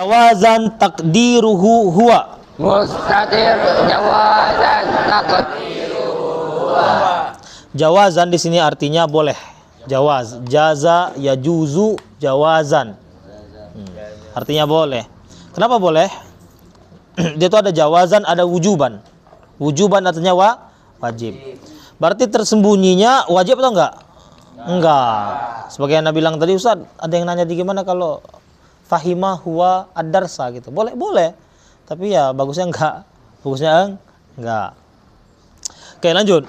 Jawazan takdiruhu huwa. Mustatir jawazan takdiruhu huwa. Jawazan di sini artinya boleh. Jawaz, jaza, yajuzu, jawazan. Artinya boleh. Kenapa boleh? Dia itu ada jawazan, ada wujuban. Wujuban artinya wajib. Berarti tersembunyinya wajib atau enggak? Enggak. Sebagai yang Nabi bilang tadi, Ustaz, ada yang nanya di gimana kalau fahimah huwa ad-darsa gitu. Boleh, boleh. Tapi ya bagusnya enggak. Bagusnya enggak. Oke, lanjut.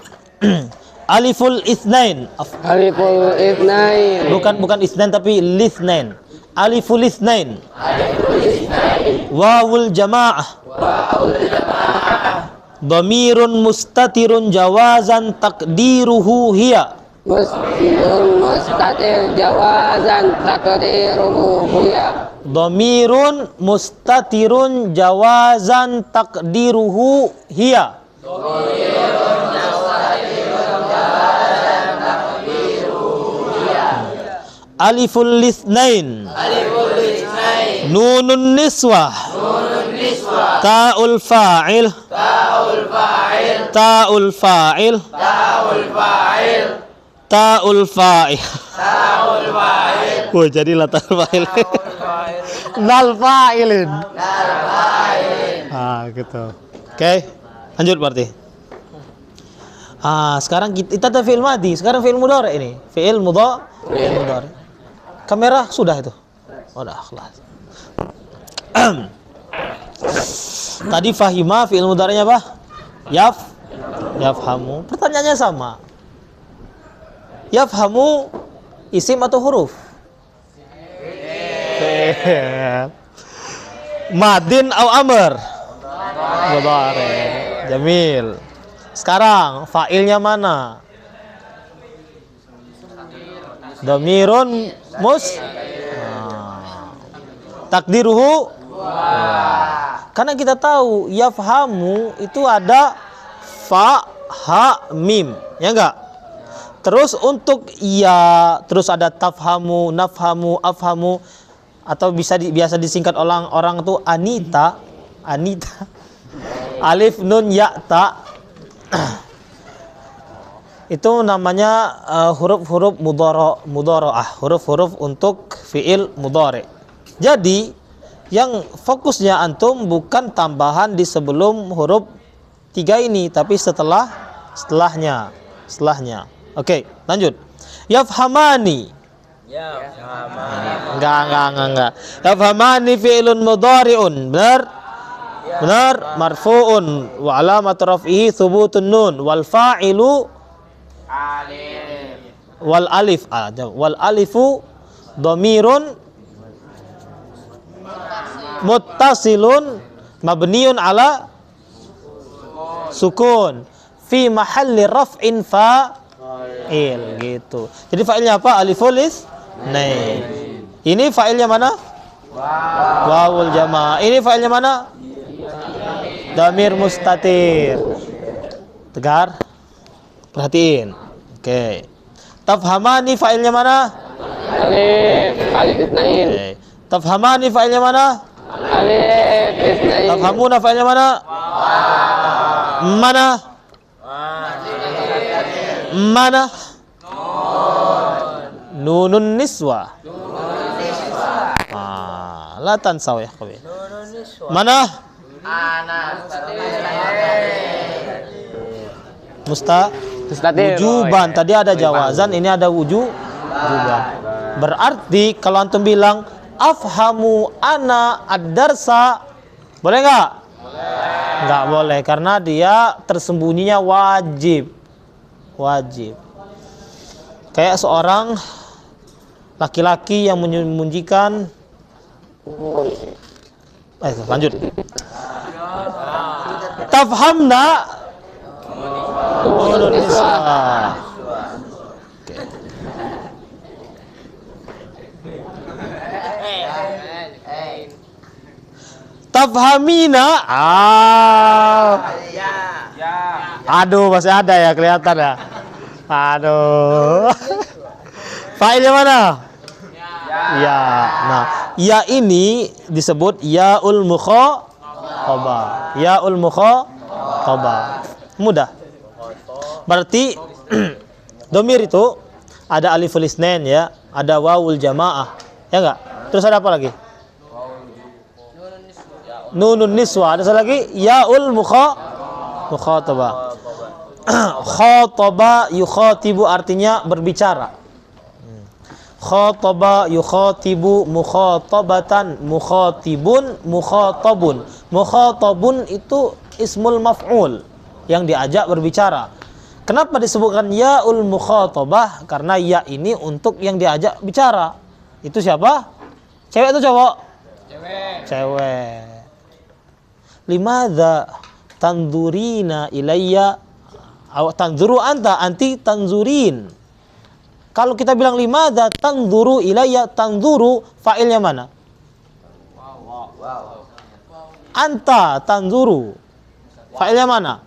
Aliful itsnain. Aliful itsnain. Bukan itsnain tapi litsnain. Aliful itsnain. Wawul jamaah. Dhamirun mustatirun jawazan takdiruhu hiya. Mustatir jawazan takdiruhu hiya. Dhamirun mustatirun jawazan takdiruhu hiya. Aliful litsnain. Nunun niswah. Ta'ul fa'il. Ta'ul fa'il. Ta'ul fa'il. Wah, jadilah ta'ul fa'il. Nal fa'ilin. Gitu. Oke, lanjut berarti. Sekarang kita ada fi'il madhi, sekarang fi'il mudhari ini. Fi'il mudhari. Kamera sudah itu. Udah, kelas. Tadi fahima fi'il mudhari'nya apa? Yafhamu. Pertanyaannya sama. Yafhamu isim atau huruf? Madin atau amr? Mudhari. Jamil. Sekarang fa'ilnya mana? Dhamirun takdiruhu. Karena kita tahu yafhamu itu ada fa, ha, mim, ya enggak? Terus untuk ya, terus ada tafhamu, nafhamu, afhamu, atau biasa disingkat orang tuh Anita. Alif nun ya ta. Itu namanya huruf-huruf mudhara'ah, huruf-huruf untuk fi'il mudhari. Jadi yang fokusnya antum bukan tambahan di sebelum huruf 3 ini, tapi setelahnya. Oke, lanjut. Yafhamani. Enggak. Yafhamani fi'ilun mudhari'un. Benar, marfu'un wa alamat raf'ihi thubutun nun wal fa'ilu wal alif. Wal alifu dhamirun muttasilun mabniun ala sukun fi mahalli raf'in fa'il gitu. Jadi fa'ilnya apa? Aliful itsnain. Ini fa'ilnya mana? Wawul jamaah. Ini fa'ilnya mana? Dhamir mustatir. Tegar. Perhatiin. Oke. Tafhamani fa'ilnya mana? Alif itsnain. Oke. Tafhamani fa'ilnya mana? Alif itsnain. Tafhamuna fa'ilnya mana? Mana? Nunun niswa. La tansaw ya kawan. Mana? Mustatir. Wujuban. Tadi ada jawazan, ini ada wujuban. Berarti kalau antum bilang afhamu ana ad-darsa, boleh enggak? Enggak boleh, karena dia tersembunyinya wajib. Kayak seorang laki-laki yang menyembunyikan. Lanjut. Tafhamna. Tafhamina. Aduh, masih ada ya, kelihatan ya. Aduh. Fa'ilnya mana? Ya. Nah, Ya ini disebut yaul mukhatabah. Yaul mukhatabah. Mudah. Berarti domir itu ada aliful isnain ya, ada wawul jamaah, ya enggak? Terus ada apa lagi? Nunun niswa. Ada lagi yaul mukhatabah. Khataba yukhatibu artinya berbicara. Khataba yukhatibu mukhatabatan, mukhatibun mukhatabun. Mukhatabun itu ismul maf'ul yang diajak berbicara. Kenapa disebutkan yaul mukhatabah? Karena ya ini untuk yang diajak bicara. Itu siapa? Cewek atau cowok? Cewek. Limadza tanzurina ilayya? Tanzuru anta, anti tanzurin. Kalau kita bilang limadza tanzuru ilayya, tanzuru fa'ilnya mana? Anta tanzuru. Fa'ilnya mana?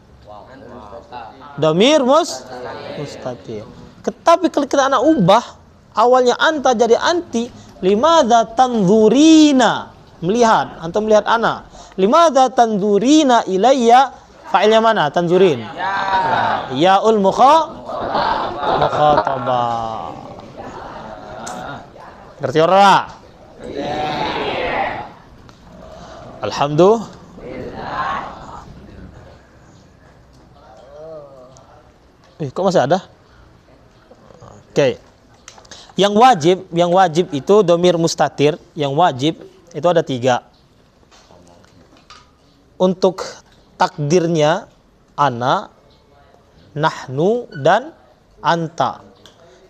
Dhamir mustatir. Tetapi kalau kita anak ubah, awalnya anta jadi anti, limadza tanzurina, melihat, antum melihat ana. Limadza tanzurina ilayya, fa'ilnya mana? Tanzurin. Yaul mukhatabah. Ngerti ora? Alhamdulillah. Kok masih ada? Oke. Yang wajib itu domir mustatir. Yang wajib itu ada 3. Untuk takdirnya ana, nahnu, dan anta.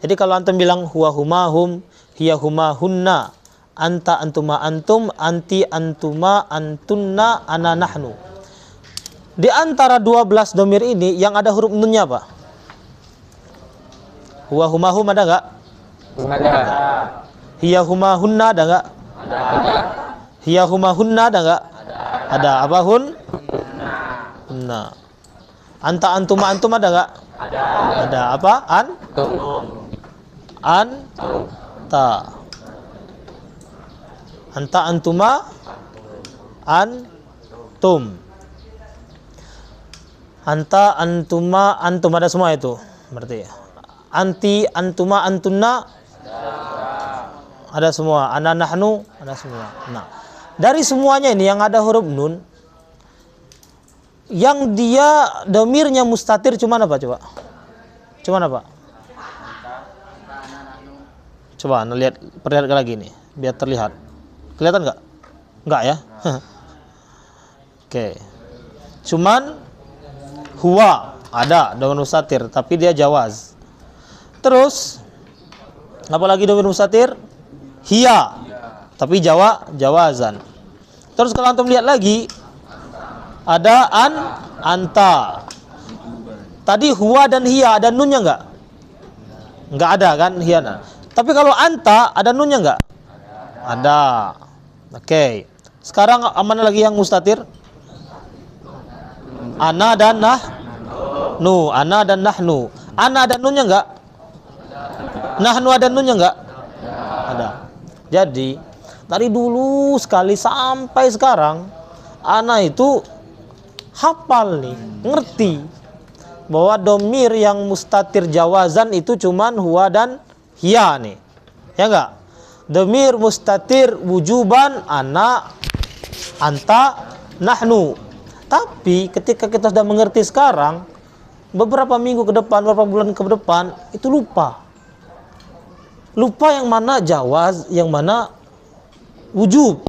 Jadi kalau antum bilang huwa huma hum, hiya huma hunna, anta antuma antum, anti antuma antunna, ana nahnu. Di antara 12 domir ini yang ada huruf nunnya apa? Huwa huma hum ada enggak? Ada. Hiya huma hunna ada enggak? Ada. Hiya huma hunna ada enggak? Ada. Apa hun? Hunna. Anta antuma antum ada enggak? Ada. Ada. Apa? Anta. Anta antuma antum. Anta antuma antum ada semua itu. Berarti anti antuma antunna ada semua. Ana nahnu ada semua. Nah, dari semuanya ini yang ada huruf nun, yang dia domirnya mustatir cuma apa coba? Cuma apa? Coba anda lihat, perlihatkan lagi nih biar terlihat. Kelihatan nggak? Nggak ya? Oke. Cuman huwa ada domir mustatir tapi dia jawaz. Terus apalagi domir mustatir? Hiya tapi jawazan. Terus kalau antum lihat lagi ada anta. Tadi huwa dan hiya ada nunnya enggak? Enggak ada kan hiyana. Tapi kalau anta ada nunnya enggak? Ada. Oke. Sekarang mana lagi yang mustatir? Ana dan nahnu. Ana dan nahnu. Ana ada nunnya enggak? Nahnu ada nunnya enggak? Ada. Jadi dari dulu sekali sampai sekarang ana itu hafal nih, ngerti bahwa domir yang mustatir jawazan itu cuman huwa dan hiya nih, ya enggak? Domir mustatir wujuban ana, anta, nahnu. Tapi ketika kita sudah mengerti sekarang, beberapa minggu ke depan, beberapa bulan ke depan itu lupa yang mana jawaz, yang mana wujub,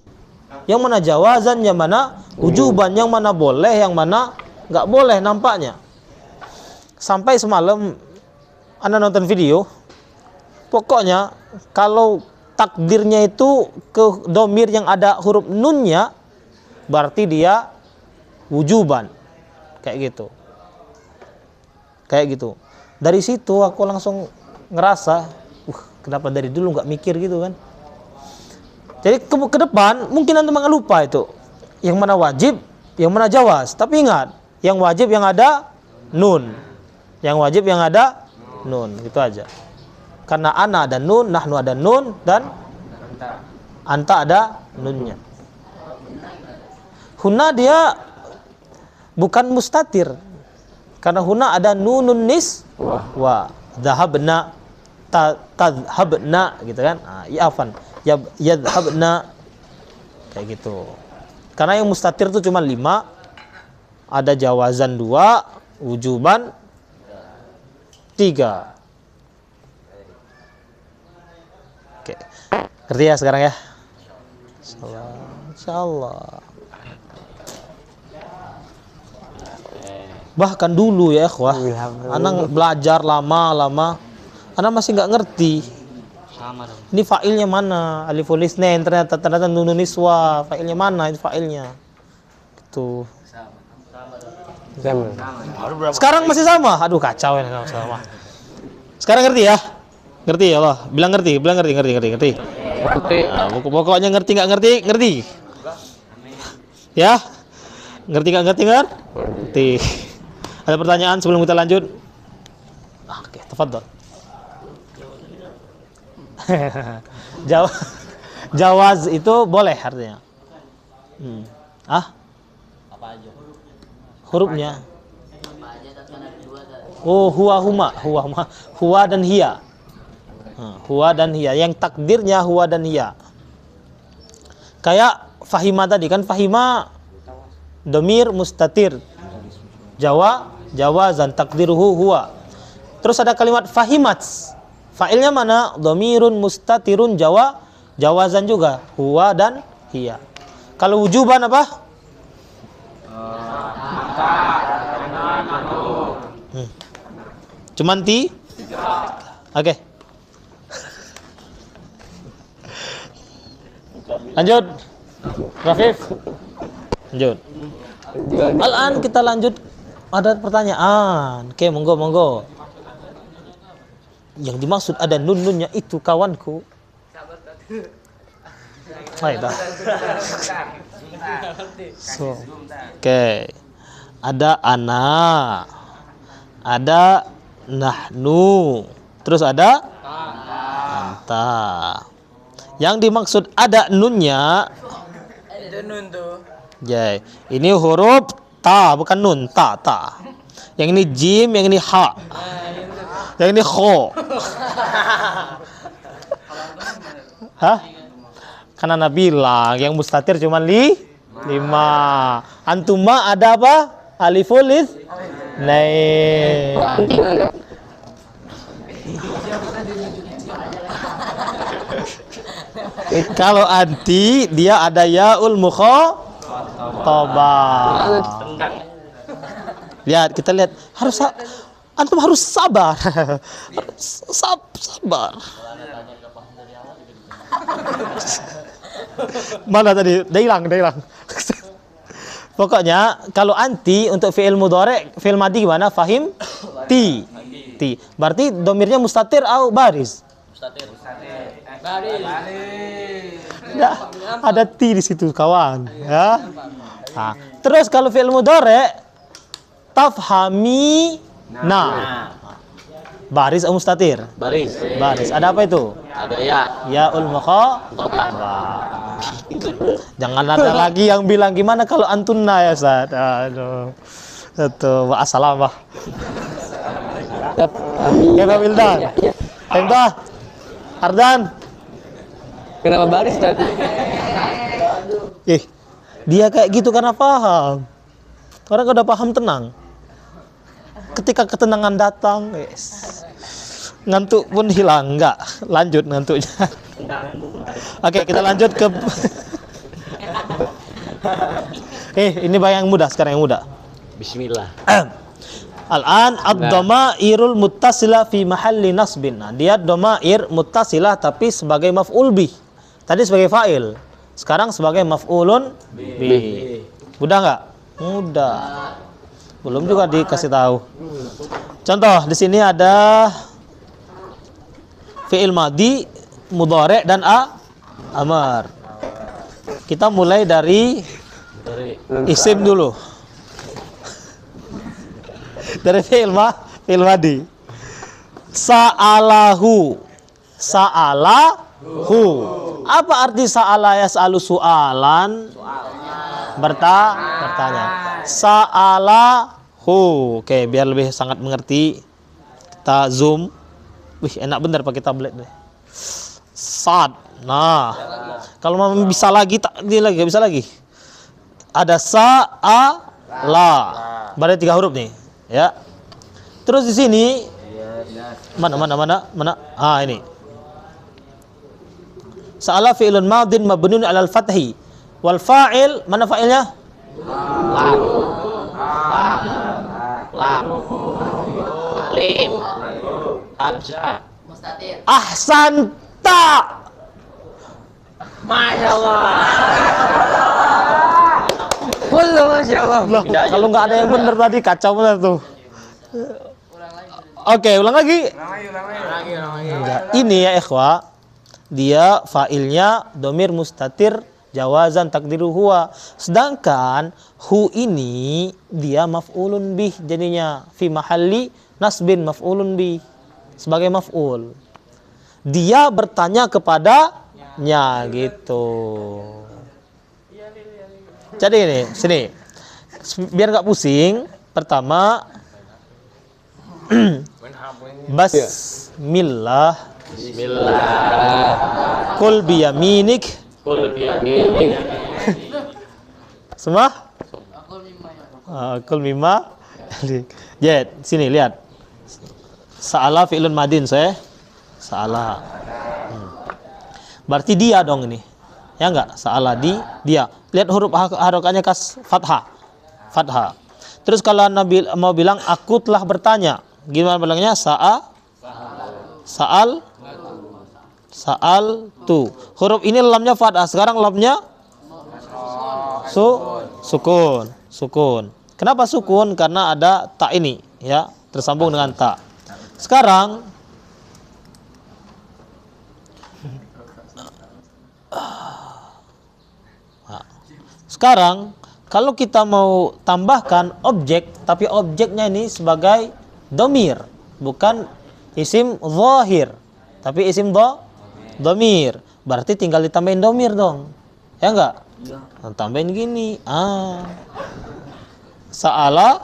yang mana jawazan, yang mana wujuban, yang mana boleh, yang mana nggak boleh nampaknya. Sampai semalam Anda nonton video, pokoknya kalau takdirnya itu ke domir yang ada huruf nunnya, berarti dia wujuban, kayak gitu. Dari situ aku langsung ngerasa, kenapa dari dulu nggak mikir gitu kan? Jadi ke depan mungkin antum akan lupa itu yang mana wajib, yang mana jawaz. Tapi ingat, yang wajib yang ada nun, yang wajib yang ada nun, gitu aja. Karena ana ada nun, nahnu ada nun, dan Anta ada nunnya. Huna dia bukan mustatir. Karena huna ada nunun wa. Dhahabna, tadhabna gitu kan. Afan. Yadhabna kayak gitu. Karena yang mustatir itu cuma 5. Ada jawazan 2, wujuban 3. Oke. Ngerti ya sekarang ya? Insyaallah. Bahkan dulu ya ikhwah, anak belajar lama-lama, anak masih nggak ngerti. Ini fa'ilnya mana? Aliful isnain ternyata nunun niswa. Fa'ilnya mana? Itu fa'ilnya. Gitu. Sekarang masih sama. Aduh kacau ya sama. Sekarang ngerti ya? Ngerti ya Allah. Bilang ngerti. Ngerti. Nah, pokoknya ngerti nggak ngerti. Ya? Ngerti nggak ngerti. Ada pertanyaan sebelum kita lanjut? Oke, tafadhol. Jawaz itu boleh artinya. Apa aja? Hurufnya. Oh, huwa dan hiya. Huwa dan hiya. Yang takdirnya huwa dan hiya. Kayak fahima tadi kan, fahima domir mustatir. Jawazan takdiruhu huwa. Terus ada kalimat fahimat. Fa'ilnya mana? Domirun mustatirun jawazan juga. Huwa dan hiya. Kalau wujuban apa? Cuman ti? Oke. Lanjut. Rafif. Lanjut. Al-an kita lanjut. Ada pertanyaan. Oke, monggo. Yang dimaksud ada nun-nunnya itu kawanku. Baiklah. Oke. Ada ana. Ada nahnu. Terus ada anta. Yang dimaksud ada nunnya. Ada nun tuh. Ya, ini huruf ta, bukan nun, ta. Yang ini jim, yang ini ha. Yang ini kho. Hah? Karena Nabi bilang yang mustatir cuma 5. Antuma ada apa? Aliful isnain. Kalau anti dia ada yaul mukhatabah. Lihat, kita lihat antum harus sabar. Sabar. Mana tadi? Dah hilang. Pokoknya kalau anti untuk fi'il mudhari', fi'il madhi gimana? Fahim? Ti. Berarti domirnya mustatir atau baris? Mustatir. Baris. Nah, ada ti di situ kawan, ya. Nah, terus kalau fi'il mudhari' tafhami baris atau mustatir? Baris. Ada apa itu? Ada yaul mukhatabah. Jangan ada lagi yang bilang gimana kalau antunna ya Ustaz. Aduh. Itu assalamah. Ya Pak Wildan. Entah. Ardan. Kenapa baris tadi? Dia kayak gitu karena paham. Orang udah paham tenang. Ketika ketenangan datang, ngantuk pun hilang. Enggak, lanjut ngantuknya. Oke, kita lanjut ke ini yang mudah sekarang, yang mudah. Bismillah. Al-an ad-dhamairul muttasilah fi mahalli nasbin. Nah, dia dhamair muttasilah tapi sebagai maf'ul bih. Tadi sebagai fa'il. Sekarang sebagai maf'ulun bih. Mudah enggak? Mudah. Belum juga dikasih tahu. Contoh di sini ada fi'il madhi, mudhari' dan amar. Kita mulai dari isim dulu. Dari fi'il madhi. Sa'alahu. Apa arti sa'ala yas'alu su'alan? Bertanya. Sa'alahu. Oke, biar lebih sangat mengerti. Kita zoom. Wih, enak bener pakai tablet deh. Sad. Nah, kalau mau bisa lagi tak dia lagi bisa lagi. Ada sa'ala. Berarti 3 huruf nih, ya. Terus di sini mana? Ah, ini. Sa'ala fi'lun madin mabniun 'alal fathi. Wal fa'il, mana fa'ilnya? Lim. Abza. Ahsanta. Masya Allah. Kullu Masya Allah. Loh, kalau nggak ada yang benar tadi kacau benar tuh. Oke, ulang lagi. Enggak. Ini ya ikhwa, dia fa'ilnya domir mustatir jawazan takdiru huwa. Sedangkan hu ini dia maf'ulun bih jadinya fi mahalli nasbin maf'ulun bih sebagai maf'ul. Dia bertanya kepadanya gitu. Jadi ini, sini. Biar nggak pusing, pertama Bismillah. Kul biyaminik. Semua? Kul mimma. Jet, sini lihat. Sa'ala fi'lun madin saya. Sa'ala. Berarti dia dong ini. Ya enggak? Sa'ala dia. Lihat huruf harokatnya kas fathah. Fathah. Terus kalau Nabi mau bilang aku telah bertanya, gimana bilangnya? Sa'al tu. Huruf ini lamnya fathah. Sekarang lamnya sukun. Kenapa sukun? Karena ada ta ini, ya, tersambung dengan ta. Sekarang kalau kita mau tambahkan objek, tapi objeknya ini sebagai domir, bukan isim zahir, tapi isim domir. Berarti tinggal ditambahin domir dong, ya enggak? Tambahin gini, sa'ala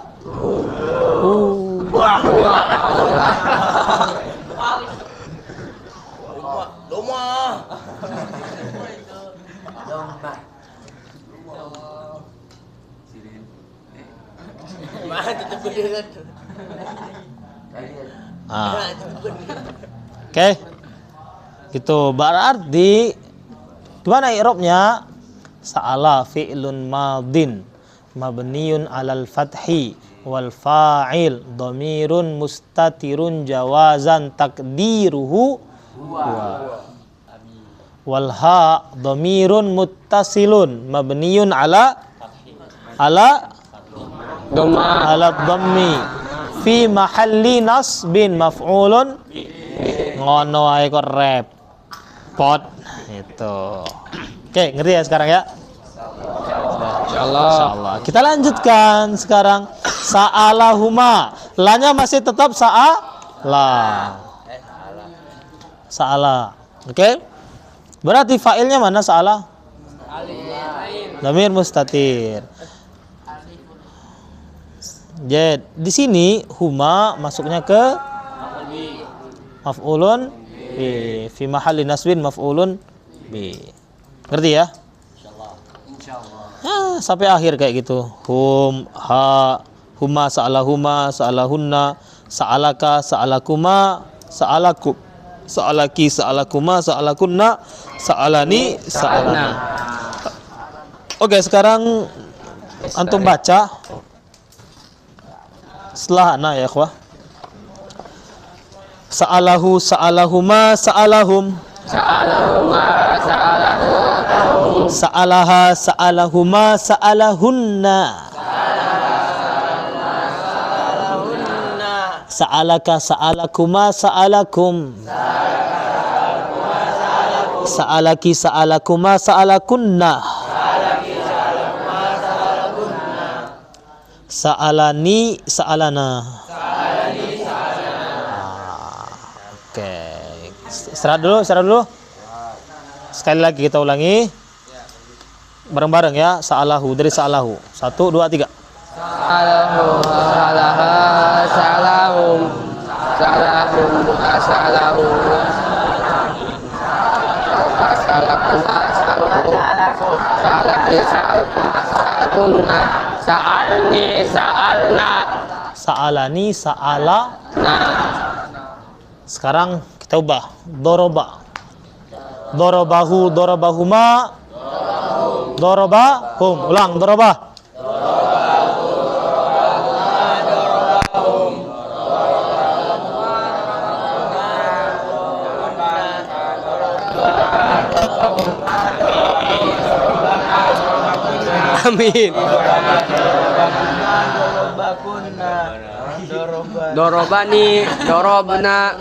Oke. Gitu. Berarti gimana i'rabnya? Sa'ala fi'lun madin mabniun 'alal fathi wal fa'il dhamirun mustatirun jawazan takdiruhu huwa. Wal ha dhamirun muttasilun mabniun 'ala dhammi fi mahalli nasbin maf'ulun. Ngono ae kok repot itu. Oke, ngerti ya sekarang ya? Insyaallah. Kita lanjutkan sekarang. Sa'alahuma. La-nya masih tetap sa'ala. Oke? Berarti fa'ilnya mana sa'ala? Dhamir mustatir. Jadi di sini huma masuknya ke maf'ulun bi fi mahalli nasbin maf'ulun bi. Ngerti ya? Insyaallah. Sampai akhir kayak gitu. Huma sa'alahuma sa'alahunna sa'alaka sa'alakuma sa'alakum sa'alaki sa'alakuma sa'alakunna sa'alani sa'alana. Oke, sekarang antum baca setelah ana ya ikhwah. Sa'alahu sa'alahuma sa'alahum sa'alaha sa'alahuma sa'alahunna sa'alaka sa'alakuma sa'alakum sa'alaki sa'alakuma sa'alakunna sa'alani sa'alana. Oke. Istirahat dulu. Sekali lagi kita ulangi. Bareng-bareng ya. Sa'alahu, dari sa'alahu. 1, 2, 3. Sa'alahu, sa'alaha, sa'alahum, sa'alahum, sa'alahu, sa'alni, sa'alna. Sa'alani, sa'ala. Sekarang kita ubah. Doroba. Dorobahu, dorobahuma. Dorobahum. Ulang, doroba. Amin. Dorobani, dorobna,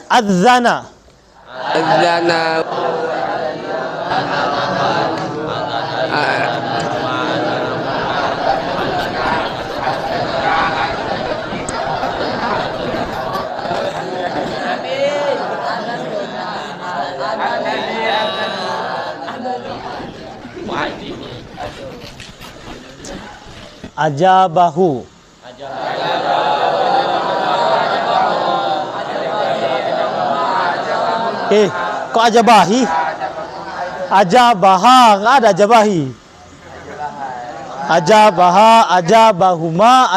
Adzana. adzana. Ajabahu. Kok ajabahi? Ajabaha, nggak ada ajabahi. Ajabaha, ajabahuma,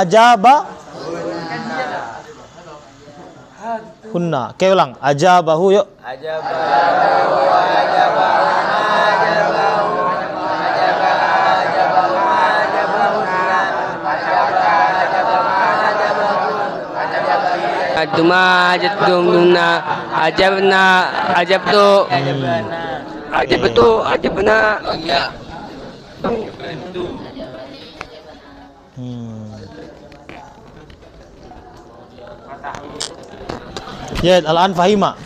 hunna. Oke, ulang. Ajabahu yuk. Aduma, ajabdumna, ajabna, ajabtu, ajabtu, ajabna. Ya, al-an fahima.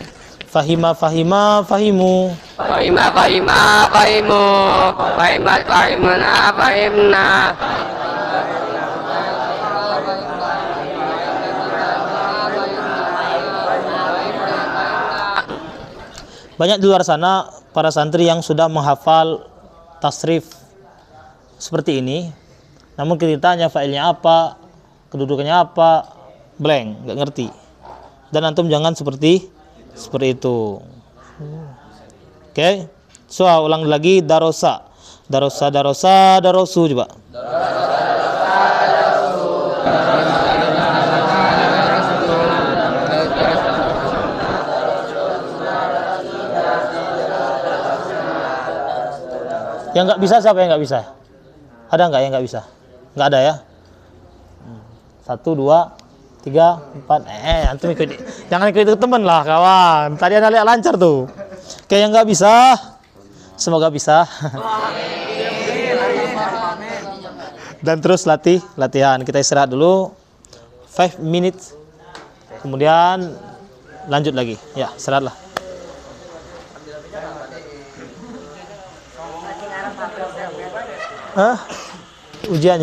Fahima, fahima, fahimu. Fahima, fahima, fahimu, fahimat, fahimna, fahimna. Banyak di luar sana para santri yang sudah menghafal tasrif seperti ini. Namun kita tanya fa'ilnya apa, kedudukannya apa, blank, nggak ngerti. Dan antum jangan seperti itu. Oke. So, ulang lagi darosa. Darosa, darosa, darosu coba. Yang nggak bisa siapa yang nggak bisa? Ada nggak yang nggak bisa? Nggak ada ya? 1, 2, 3, 4. Antum ikut. Jangan ikut temen lah kawan. Tadi anda lihat lancar tuh. Kayak yang nggak bisa, semoga bisa. Dan terus latihan. Kita istirahat dulu 5 minutes. Kemudian lanjut lagi. Ya, istirahatlah. Ujiannya